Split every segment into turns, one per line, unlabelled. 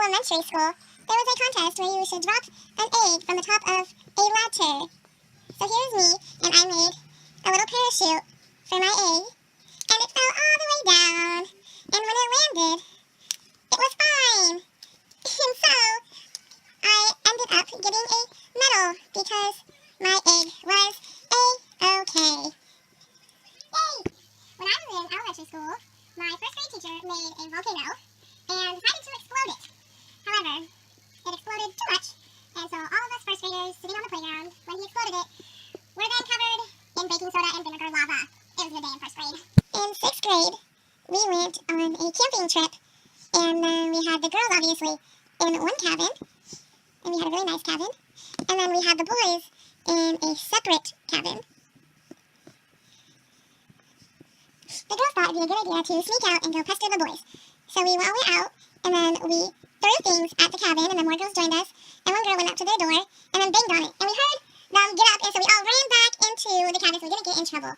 elementary school, there was a contest where you should drop an egg from the top of a ladder. So here's me, and I made a little parachute for my egg, and it fell all the way down. And when it landed, it was fine. And so I ended up getting a medal because my egg was A-okay. Yay! When I was in elementary school, my first grade teacher made a volcano and decided to explode it. However, it exploded too much, and so all of us first graders sitting on the playground when he exploded it were then covered in baking soda and vinegar lava. It was a good day in first grade. In sixth grade, we went on a camping trip, and we had the girls obviously in one cabin, and we had a really nice cabin, and then we had the boys in a separate cabin. The girls thought it would be a good idea to sneak out and go pester the boys. So we all went out, and then we threw things at the cabin, and then more girls joined us, and one girl went up to their door, and then banged on it, and we heard them get up, and so we all ran back into the cabin so we didn't get in trouble.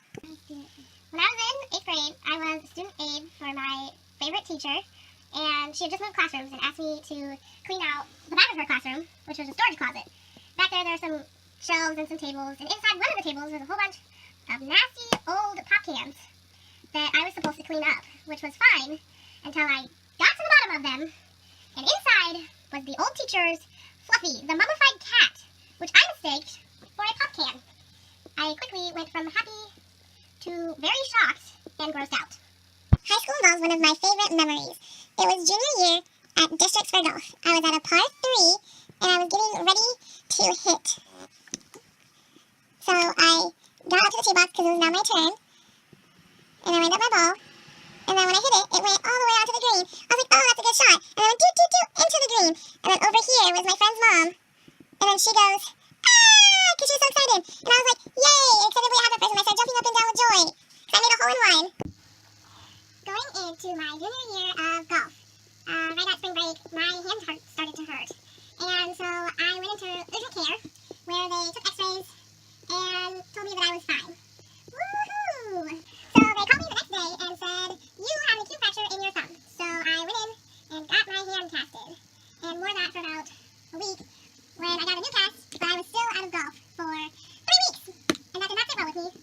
When I was in 8th grade, I was student aide for my favorite teacher, and she had just moved classrooms and asked me to clean out the back of her classroom, which was a storage closet. Back there were some shelves and some tables, and inside one of the tables was a whole bunch of nasty old pop cans that I was supposed to clean up, which was fine until I got to the bottom of them, and inside was the old teacher's Fluffy, the mummified cat, which I mistaked for a pop can. I quickly went from happy to very shocked and grossed out. High school involves one of my favorite memories. It was junior year at Districts for Golf. I was at a par 3, and I was getting ready to hit. So I got up to the tee box because it was now my turn, and I lined up my ball, and then when I hit it, it went all the way out to the green. I was like, oh, that's a good shot. And then I went doot, into the green. And then over here was my friend's mom, and then she goes, ah, because she was so excited. And I was like, yay, excitedly happy person. I started jumping up and down with joy, because I made a hole in one. Going into my junior year of golf, right at spring break, my hand started to hurt. And so I went into urgent care, where they took x-rays and told me that I was fine. Woohoo! So they called me the next day and said, you have an acute fracture in your thumb. So I went in and got my hand casted, and wore that for about a week when I got a new cast, but I was still out of golf for 3 weeks, and that did not sit well with me.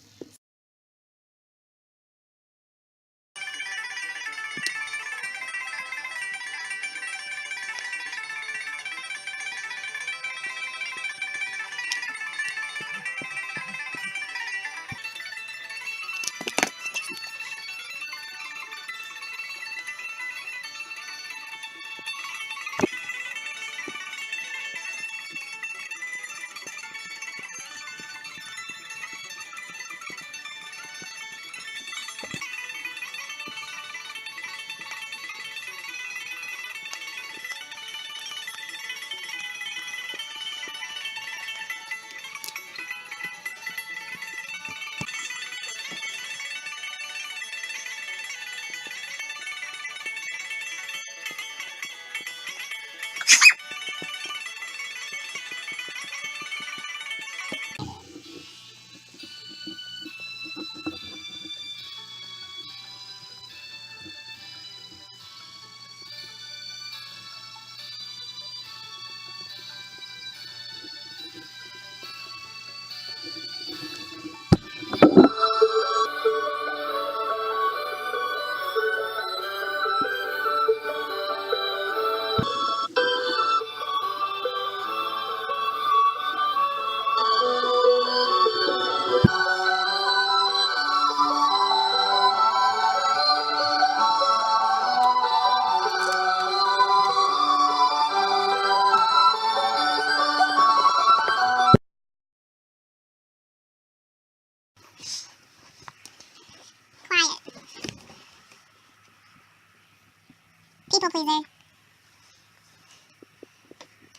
People pleaser.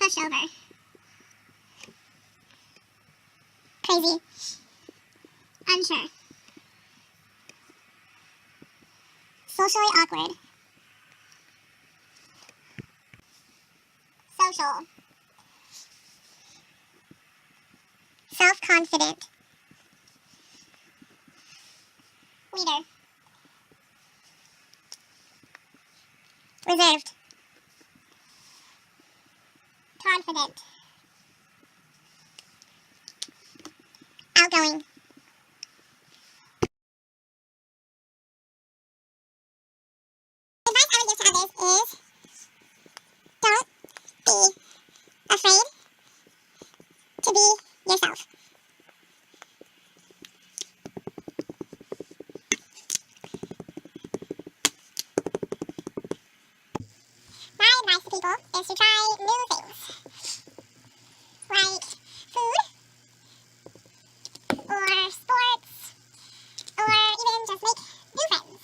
Pushover. Crazy. Unsure. Socially awkward. Social. Self-confident. Leader. Reserved. confident, outgoing. Advice I would give to others is don't be afraid to be yourself. My advice to people is to try new things, like food, or sports, or even just make new friends.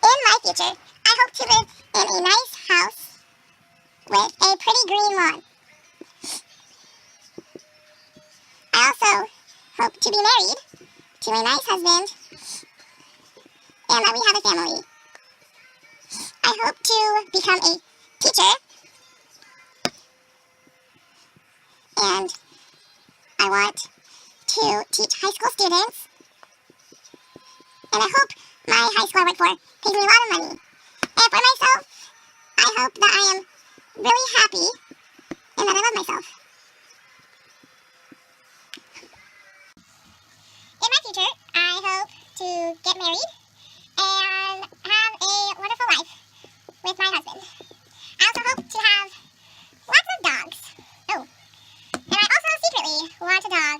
In my future, I hope to live in a nice house with a pretty green lawn. I also hope to be married to a nice husband and that we have a family. I hope to become a teacher, and I want to teach high school students, and I hope my high school I work for pays me a lot of money. And for myself, I hope that I am really happy and that I love myself. In my future, I hope to get married and have a wonderful life with my husband. I also hope to have lots of dogs. Oh, and I also secretly want a dog.